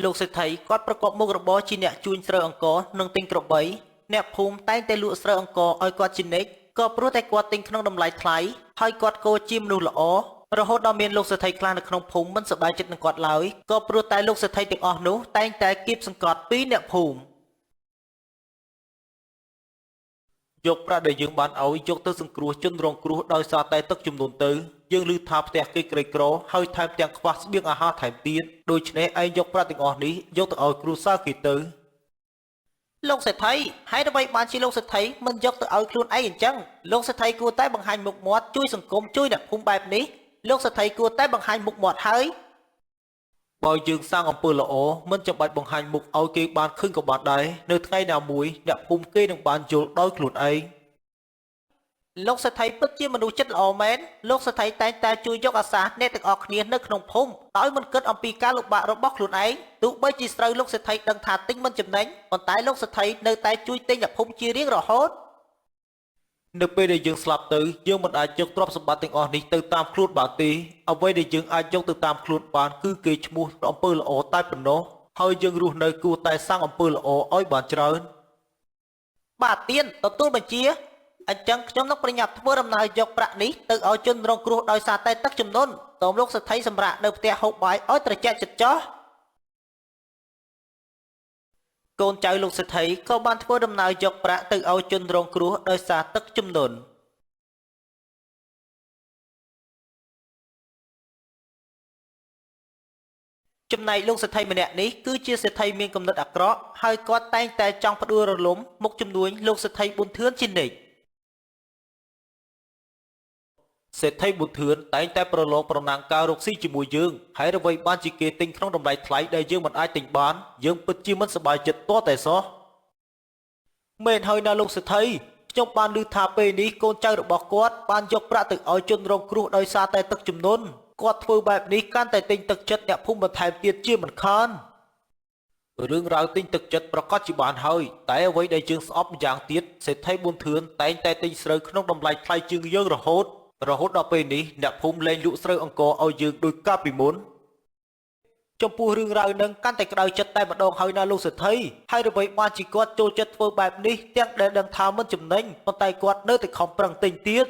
លោកសេដ្ឋីគាត់ប្រកបមុខរបរជាអ្នកជួញស្រូវអង្ករនិងទិញក្របីអ្នកភូមិតែងតែលក់ស្រូវអង្ករឲ្យគាត់ជានិច្ចក៏ព្រោះតែគាត់ទិញក្នុងតម្លៃថ្លៃហើយគាត់ក៏ជាមនុស្សល្អរហូតដល់មានលោកសេដ្ឋីខ្លះនៅក្នុងភូមិមិនសប្បាយចិត្តនឹងគាត់ឡើយក៏ព្រោះតែលោកសេដ្ឋីទាំងអស់នោះតែងតែគៀបសង្កត់ពីអ្នកភូមិយកប្រាក់ដែលយើងបានឲ្យយកទៅសង្គ្រោះជនរងគ្រោះដោយសារតែទឹកជំនន់ទៅយើងឮថាផ្ទះគេក្រីក្រហើយថែមទាំងខ្វះស្បៀងអាហារថែមទៀតដូច្នេះឯងយកប្រាក់ទាំងអស់នេះយកទៅឲ្យគ្រួសារគេទៅលោកសេដ្ឋីហើយអ្វីបានជាលោកសេដ្ឋីមិនយកទៅឲ្យខ្លួនឯងអញ្ចឹងលោកសេដ្ឋីគួរតែបង្ហាញមុខមាត់ជួយសង្គមជួយអ្នកភូមិបែបនេះលោកសេដ្ឋីគួរតែបង្ហាញមុខមាត់ហើយបើយើងសាងអំពើល្អមិនចាំបាច់បង្ហាញមុខឲ្យគេបានឃើញក៏បានដែរនៅថ្ងៃណាមួយអ្នកភូមិគេនឹងបានយល់ដោយខ្លួនឯងលោកសេដ្ឋីពិតជាមនុស្សចិត្តល្អមែនលោកសេដ្ឋីតែងតែជួយយកអាសាអ្នកទាំងអស់គ្នានៅក្នុងភូមិដោយមិនគិតអំពីការលំបាករបស់ខ្លួនឯងទោះបីជាស្រូវលោកសេដ្ឋីដឹងថាទិញមិនចំណេញប៉ុន្តែលោកសេដ្ឋីនៅតែជួយទិញអ្នកភូមិជារៀងរហូតនៅពេលដែលយើងស្លាប់ទៅយើងមិនអាចយកទ្រព្យសម្បត្តិទាំងអស់នេះទៅតាមខ្លួនបានទេអ្វីដែលយើងអាចយកទៅតាមខ្លួនបានគឺគេឈ្មោះអំពើល្អតែប៉ុណ្ណោះហើយយើងរស់នៅគួរតែសាងអំពើល្អឲ្យបានច្រើនបាទទៀនទទួលបញ្ជាអញ្ចឹងខ្ញុំនឹងប្រញាប់ធ្វើដំណើរយកប្រាក់នេះទៅឲ្យជនរងគ្រោះដោយសារតែទឹកជំនន់សូមលោកសេដ្ឋីសម្រាប់នៅផ្ទះហូបបាយឲ្យត្រជាក់ចិត្តចុះកូនចៅលោកសេដ្ឋីក៏បានធ្វើដំណើរយកប្រាក់ទៅឲ្យជនរងគ្រោះដោយសារទឹកជំនន់ចំណែកលោកសេដ្ឋីម្នាក់នេះគឺជាសេដ្ឋីមានគំនិតអាក្រក់ហើយគាត់តែងតែចង់ផ្ដួលរលំមុខជំនួញលោកសេដ្ឋីប៊ុនធឿនជានិច្ចសេដ្ឋីប៊ុនធឿនតែងតែប្រឡងប្រណាំងការរកស៊ីជាមួយយើងហើយអ្វីបានជាគេទិញក្នុងតម្លៃថ្លៃដែលយើងមិនអាចទិញបានយើងពិតជាមិនសប្បាយចិត្តទាល់តែសោះមែនហើយណាលោកសេដ្ឋីខ្ញុំបានឮថាពេលនេះកូនចៅរបស់គាត់បានយកប្រាក់ទៅឲ្យជនរងគ្រោះដោយសារតែទឹកជំនន់គាត់ធ្វើបែបនេះកាន់តែទិញទឹកចិត្តអ្នកភូមិបន្ថែមទៀតជាមិនខានរឿងរ៉ាវទិញទឹកចិត្តប្រកាសជាបានហើយតែអ្វីដែលយើងស្អប់ម្យ៉ាងទៀតសេដ្ឋីប៊ុនធឿនតែងតែទិញស្រូវក្នុងតម្លៃថ្លៃជាងយើងរហូតដល់ពេលនេះអ្នកភូមិលែងលក់ស្រូវអង្ករឲ្យយើងដោយកាលពីមុនចំពោះរឿងរ៉ាវនឹងកាន់តែក្តៅចិត្តតែម្ដងហើយណាលោកសេដ្ឋីហើយអ្វីបានជាគាត់ចូលចិត្តធ្វើបែបនេះទាំងដែលដឹងថាមិនចំណេញប៉ុន្តែគាត់នៅតែខំប្រឹងទិញទៀត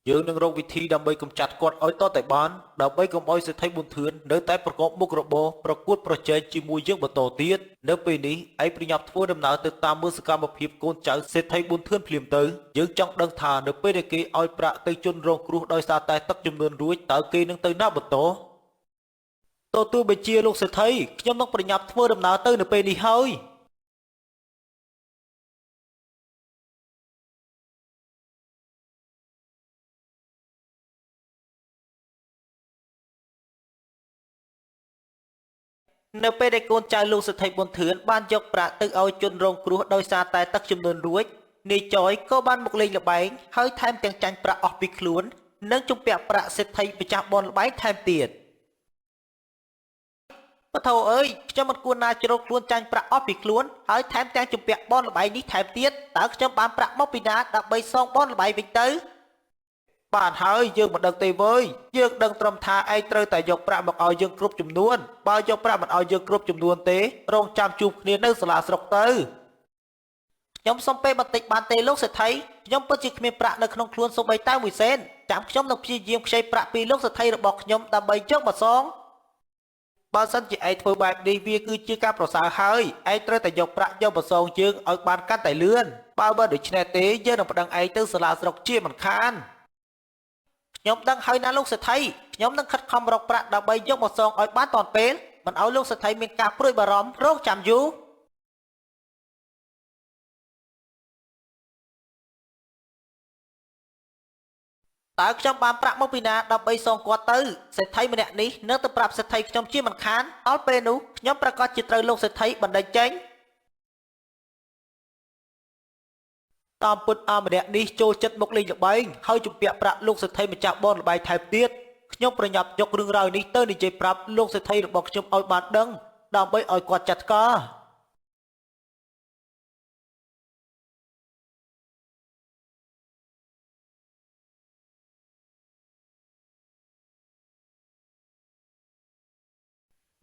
យើងនឹងរកវិធីដើម្បីកម្ចាត់គាត់ឲ្យតតែបានដើម្បីកុំឲ្យសេដ្ឋីប៊ុនធឿននៅតែប្រកបមុខរបរប្រកួតប្រជែងជាមួយយើងបន្តទៀតនៅពេលនេះឯងប្រញាប់ធ្វើដំណើរទៅតាមមើលសកម្មភាពកូនចៅសេដ្ឋីប៊ុនធឿនភ្លាមទៅយើងចង់ដឹងថានៅពេលដែលគេឲ្យប្រាក់ទៅជនរងគ្រោះដោយសារតែទឹកជំនន់រួចតើគេនឹងទៅណាបន្តទទួលបញ្ជាលោកសេដ្ឋីខ្ញុំនឹងប្រញាប់ធ្វើដំណើរទៅនៅពេលនេះហើយនៅពេលដែលកូនចៅលោកសេដ្ឋីប៊ុនធឿនបានយកប្រាក់ទៅឲ្យជនរងគ្រោះដោយសារតែទឹកជំនន់រួចនាយចយក៏បានមកលេងល្បែងហើយថែមទាំងចាញ់ប្រាក់អស់ពីខ្លួននិងជំពាក់ប្រាក់សេដ្ឋីម្ចាស់បនល្បែងថែមទៀតពធអើយខ្ញុំមិនគួរណាជ្រកខ្លួនចាញ់ប្រាក់អស់ពីខ្លួនហើយថែមទាំងជំពាក់បនល្បែងនេះថែមទៀតតើខ្ញុំបានប្រាក់មកពីណាដើម្បីសងបនល្បែងវិញទៅបានហើយយើងមិនដឹងទេវើយយើងដឹងត្រឹមថាឯងត្រូវតែយកប្រាក់មកឲ្យយើងគ្រប់ចំនួនបើយកប្រាក់មិនឲ្យយើងគ្រប់ចំនួនទេរងចាំជួបគ្នានៅសាលាស្រុកទៅខ្ញុំសុំពេលបន្តិចបានទេលោកសេដ្ឋីខ្ញុំពិតជាគ្មានប្រាក់នៅក្នុងខ្លួនសូម្បីតែមួយសេនចាំខ្ញុំនឹងព្យាយាមខ្ចីប្រាក់ពីលោកសេដ្ឋីរបស់ខ្ញុំដើម្បីយកមកសងបើសិនជាឯងធ្វើបែបនេះវាគឺជាការប្រសើរហើយឯងត្រូវតែយកប្រាក់យកមកសងយើងឲ្យបានកាន់តែលឿនបើដូច្នេះទេយើងនឹងប្តឹងឯងទៅសាលាស្រុកជាមិនខានខ្ញុំដឹងហើយណាលោកសេដ្ឋីខ្ញុំនឹងខិតខំរកប្រាក់ដើម្បីយកមកសងឲ្យបានទាន់ពេលមិនឲ្យលោកសេដ្ឋីមានការព្រួយបារម្ភរងចាំយូរតើខ្ញុំបានប្រាក់មកពីណាដើម្បីសងគាត់ទៅសេដ្ឋីម្នាក់នេះនៅទៅប្រាប់សេដ្ឋីខ្ញុំជាមិនខានដល់ពេលនោះខ្ញុំប្រកាសជាត្រូវលោកសេដ្ឋីបណ្តេញចេញតាមពុតអម្នាក់នេះចូលចិត្តមកលេងល្បែងហើយជំពាក់ប្រាក់លោកសេដ្ឋីម្ចាស់បនល្បែងថែមទៀតខ្ញុំប្រញាប់យករឿងរ៉ាវនេះទៅនិយាយប្រាប់លោកសេដ្ឋីរបស់ខ្ញុំឲ្យបានដឹងដើម្បីឲ្យគាត់ចាត់ការ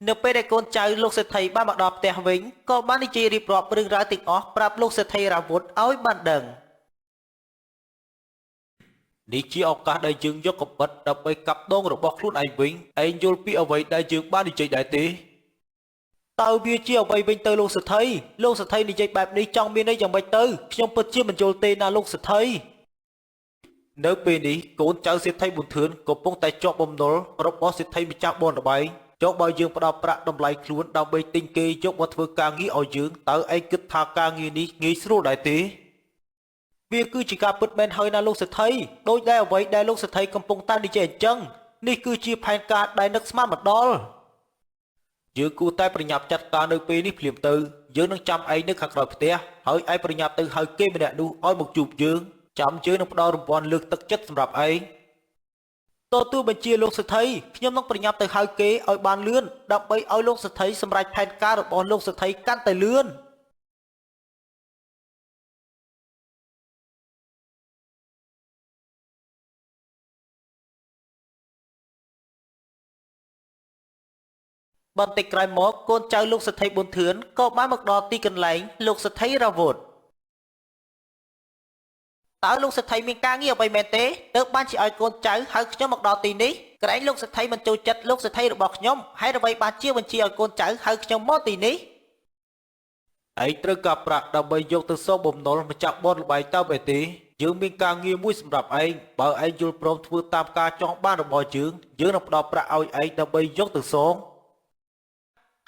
នៅពេលដែលកូនចៅលោកសេដ្ឋីបានមកដល់ផ្ទះវិញក៏បាននិយាយរៀបរាប់រឿងរ៉ាវទាំងអស់ប្រាប់លោកសេដ្ឋីរាវុធឲ្យបានដឹងនេះជាឱកាសដែលយើងយកកបិតដើម្បីកាប់ដងរបស់ខ្លួនឯងវិញឯងយល់ពីអ្វីដែលយើងបាននិយាយដែរទេតើវាជាអ្វីវិញទៅលោកសេដ្ឋីនិយាយបែបនេះចង់មានន័យយ៉ាងម៉េចទៅខ្ញុំពិតជាមិនយល់ទេណាលោកសេដ្ឋីនៅពេលនេះកូនចៅសេដ្ឋីប៊ុនធឿនកំពុងតែជាប់បំណុលរបស់សេដ្ឋីម្ចាស់បនរបែងចុះបើយើងផ្ដល់ប្រាក់តម្លៃខ្លួនដើម្បីទិញគេយកមកធ្វើការងារឲ្យយើងតើឯងគិតថាការងារនេះងាយស្រួលដែរទេវាគឺជាការពិតមែនហើយណាលោកសេដ្ឋីដោយដែលអ្វីដែលលោកសេដ្ឋីកំពុងតែនិយាយអញ្ចឹងនេះគឺជាផែនការដែលនឹកស្មានមកដល់យើងគួរតែប្រញាប់ចាត់ការនៅពេលនេះភ្លាមទៅយើងនឹងចាំឯងនៅខាងក្រោយផ្ទះហើយឯងប្រញាប់ទៅហៅគេម្នាក់នោះឲ្យមកជួបយើងចាំយើងនឹងផ្ដល់រង្វាន់លើកទឹកចិត្តសម្រាប់ឯងទទួលបញ្ជាលោកសេដ្ឋីខ្ញុំនឹងប្រញាប់ទៅហៅគេឲ្យបានលឿនដើម្បីឲ្យលោកសេដ្ឋីសម្រេចផែនការរបស់លោកសេដ្ឋីកាន់តែលឿនបន្តិចក្រោយមកកូនចៅលោកសេដ្ឋីប៊ុនធឿនក៏បានមកដល់ទីកន្លែងលោកសេដ្ឋីរាវុធតើលោកសេដ្ឋីមានការងារអ្វីមែនទេទើបបានជាឲ្យកូនចៅហៅខ្ញុំមកដល់ទីនេះក្រែងលោកសេដ្ឋីមិនចូលចិត្តលោកសេដ្ឋីរបស់ខ្ញុំហើយអ្វីបានជាបញ្ជាឲ្យកូនចៅហៅខ្ញុំមកទីនេះឯងត្រូវការប្រាក់ដើម្បីយកទៅសងបំណុលម្ចាស់បនលបែងតើបែបទេយើងមានការងារមួយសម្រាប់ឯងបើឯងយល់ព្រមធ្វើតាមការចង់បានរបស់យើងនឹងផ្ដល់ប្រាក់ឲ្យឯងដើម្បីយកទៅសង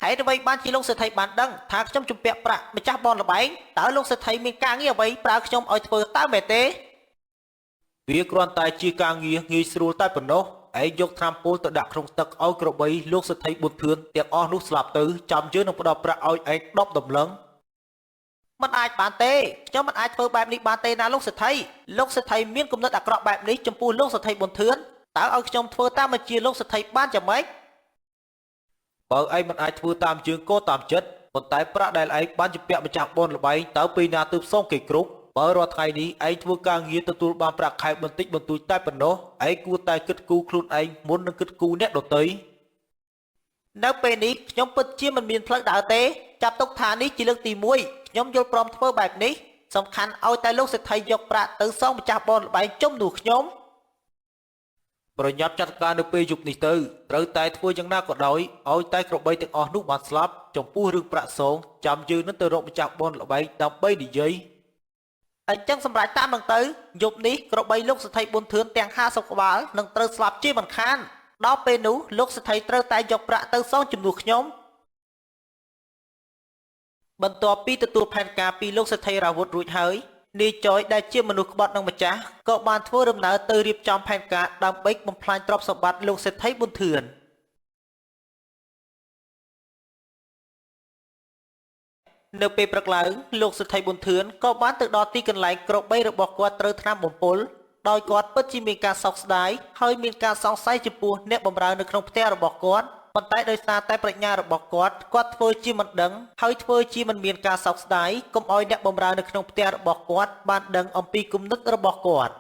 ហេតុអ្វីបានជាលោកសេដ្ឋីបានដឹងថាខ្ញុំជំពាក់ប្រាក់ម្ចាស់បនលបែងតើលោកសេដ្ឋីមានការងារអ្វីប្រើខ្ញុំឲ្យធ្វើតើមែនទេវាគ្រាន់តែជាការងារងាយស្រួលតែប៉ុណ្ណោះឯងយកត្រាំពូលទៅដាក់ក្នុងទឹកឲ្យក្របីលោកសេដ្ឋីប៊ុនធឿនទាំងអស់នោះស្លាប់ទៅចាំយើងនឹងផ្ដល់ប្រាក់ឲ្យឯង10តម្លឹងមិនអាចបានទេខ្ញុំមិនអាចធ្វើបែបនេះបានទេណាលោកសេដ្ឋីមានគំនិតអាក្រក់បែបនេះចំពោះលោកសេដ្ឋីប៊ុនធឿនតើឲ្យខ្ញុំធ្វើតាមបញ្ជាលោកសេដ្ឋីបានយ៉ាងម៉េចបើឯងមិនអាចធ្វើតាមយើងក៏តាមចិត្តប៉ុន្តែប្រាក់ដែលឯងបានជំពាក់ម្ចាស់បនលបែងតើពេលណាទើបសងគេគ្រប់បើរាល់ថ្ងៃនេះឯងធ្វើការងារទទួលបានប្រាក់ខែបន្តិចបន្តួចតែប៉ុណ្ណោះឯងគួរតែគិតគូរខ្លួនឯងមុននឹងគិតគូរអ្នកដទៃនៅពេលនេះខ្ញុំពិតជាមិនមានផ្លូវដើរទេចាប់ទុកថានេះជាលើកទី1ខ្ញុំយល់ព្រមធ្វើបែបនេះសំខាន់ឲ្យតែលោកសេដ្ឋីយកប្រាក់ទៅសងម្ចាស់បនលបែងជំនួសខ្ញុំប្រញាប់ចាត់ការនៅពេលយប់នេះទៅត្រូវតែធ្វើយ៉ាងណាក៏ដោយឲ្យតែក្របីទាំងអស់នោះបានស្លាប់ចំពោះរឿងប្រាក់សងចាំយើងនឹងទៅរកម្ចាស់បនលបែងដើម្បីនិយាយអញ្ចឹងសម្រាប់តាមនឹងទៅយប់នេះក្របីលោកសេដ្ឋីប៊ុនធឿនទាំង50ក្បាលនឹងត្រូវស្លាប់ជាមិនខានដល់ពេលនោះលោកសេដ្ឋីត្រូវតែយកប្រាក់ទៅសងជំនួសខ្ញុំបន្ទាប់ពីទទួលផែនការពីលោកសេដ្ឋីរាវុធរួចហើយនាយចយដែលជាមនុស្សក្បត់នឹងម្ចាស់ក៏បានធ្វើដំណើរទៅរៀបចំផែនការដើម្បីបំផ្លាញទ្រព្យសម្បត្តិលោកសេដ្ឋីប៊ុនធឿននៅពេលព្រឹកឡើងលោកសេដ្ឋីប៊ុនធឿនក៏បានទៅដល់ទីកន្លែងក្របីរបស់គាត់ត្រូវថ្នាំបំពុលដោយគាត់ពិតជាមានការសោកស្ដាយហើយមានការសង្ស័យចំពោះអ្នកបម្រើនៅក្នុងផ្ទះរបស់គាត់ប៉ុន្តែដោយសារតែប្រាជ្ញារបស់គាត់ធ្វើជាមិនដឹងហើយធ្វើជាមិនមានការសោកស្ដាយកុំឲ្យអ្នកបម្រើនៅក្នុងផ្ទះរបស់គាត់បានដឹងអំពីគំនិតរបស់គាត់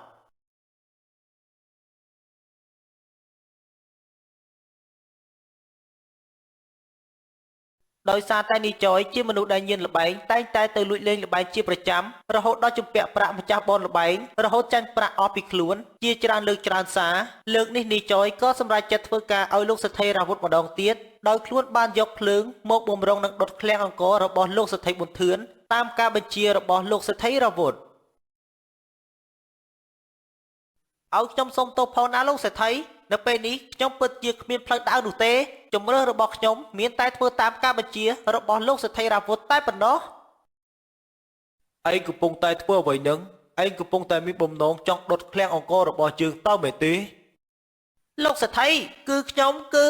ដោយសារតែនីចយជាមនុស្សដែលញៀនល្បែងតែងតែទៅលួចលេងល្បែងជាប្រចាំរហូតដល់ជំពាក់ប្រាក់ម្ចាស់បនល្បែងរហូតចាញ់ប្រាក់អស់ពីខ្លួនជាច្រើនលើកច្រើនសារលើកនេះនីចយក៏សម្រេចចិត្តធ្វើការឲ្យលោកសេដ្ឋីរាវុធម្ដងទៀតដោយខ្លួនបានយកភ្លើងមកបំរុងនឹងដុតឃ្លាំងអង្គររបស់លោកសេដ្ឋីប៊ុនធឿនតាមការបញ្ជារបស់លោកសេដ្ឋីរាវុធឲ្យខ្ញុំសូមទោសផងណាលោកសេដ្ឋីនៅពេលនេះខ្ញុំពិតជាគ្មានផ្លូវដើរនោះទេជំរឿនរបស់ខ្ញុំមានតែធ្វើតាមការបញ្ជារបស់លោកសេដ្ឋីរាវុធតែប៉ុណ្ណោះឯងកំពុងតែធ្វើអ្វីនឹងឯងកំពុងតែមានបំណងចង់ដុតឃ្លាំងអង្គររបស់យើងតើមែនទេលោកសេដ្ឋីគឺខ្ញុំគឺ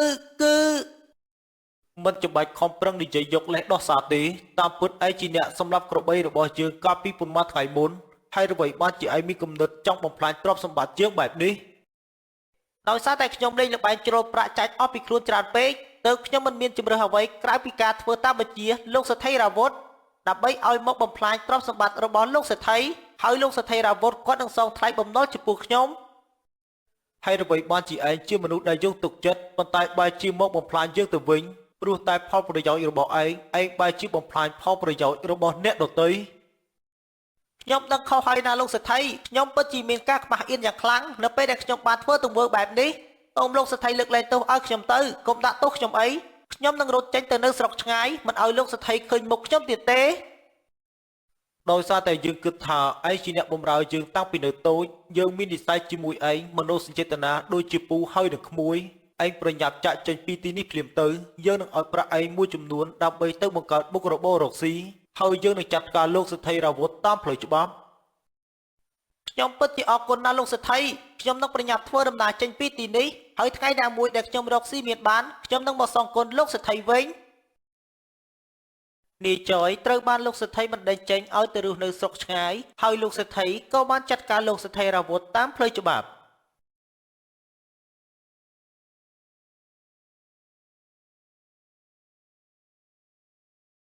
មិនចាំបាច់ខំប្រឹងនិយាយយកលេសដោះសារទេតាមពិតឯងជាអ្នកសម្លាប់ក្របីរបស់យើងកាលពីប៉ុន្មានថ្ងៃមុនហើយអ្វីបានជាឯងមានគំនិតចង់បំផ្លាញទ្រព្យសម្បត្តិយើងបែបនេះដោយសារតែខ្ញុំលេងល្បែងជ្រុលប្រាក់ចាច់អស់ពីខ្លួនច្រើនពេកទើបខ្ញុំមិនមានជំរឿសអ្វីក្រៅពីការធ្វើតាមបញ្ជាលោកសេដ្ឋីរាវុធដើម្បីឲ្យមកបំផ្លាញទ្រព្យសម្បត្តិរបស់លោកសេដ្ឋីហើយលោកសេដ្ឋីរាវុធគាត់នឹងសងថ្លៃបំណុលចំពោះខ្ញុំហើយអ្វីបានជាឯងជាមនុស្សដែលយកទុកចិត្តប៉ុន្តែបែរជាមកបំផ្លាញយើងទៅវិញ ព្រោះតែផលប្រយោជន៍របស់ឯងបែរជាបំផ្លាញផលប្រយោជន៍របស់អ្នកដទៃខ្ញុំដឹងខុសហើយណាលោកសេដ្ឋីខ្ញុំពិតជាមានការខ្មាស់អៀនយ៉ាងខ្លាំងនៅពេលដែលខ្ញុំបានធ្វើទង្វើបែបនេះសូមលោកសេដ្ឋីលើកលែងទោសឲ្យខ្ញុំទៅកុំដាក់ទោសខ្ញុំអីខ្ញុំនឹងរត់ចេញទៅនៅស្រុកឆ្ងាយមិនឲ្យលោកសេដ្ឋីឃើញមុខខ្ញុំទៀតទេដោយសារតែយើងគិតថាឯងជាអ្នកបម្រើយើងតាំងពីនៅតូចយើងមាននិស្ស័យជាមួយឯងមនោសញ្ចេតនាដូចជាពូហើយនឹងក្មួយឯងប្រញាប់ចាក់ចេញពីទីនេះភ្លាមទៅយើងនឹងឲ្យប្រាក់ឯងមួយចំនួនដើម្បីទៅបង្កើតមុខរបររកស៊ីហើយយើងនឹងចាត់ការលោកសេដ្ឋីរាវុធតាមផ្លូវច្បាប់ខ្ញុំពិតជាអរគុណណាស់លោកសេដ្ឋីខ្ញុំនឹងប្រញាប់ធ្វើដំណើរចេញពីទីនេះហើយថ្ងៃណាមួយដែលខ្ញុំរកស៊ីមានបានខ្ញុំនឹងមកសងគុណលោកសេដ្ឋីវិញនាយចយត្រូវបានលោកសេដ្ឋីបណ្ដេញចេញឲ្យទៅរស់នៅស្រុកឆ្ងាយហើយលោកសេដ្ឋីក៏បានចាត់ការលោកសេដ្ឋីរាវុធតាមផ្លូវច្បាប់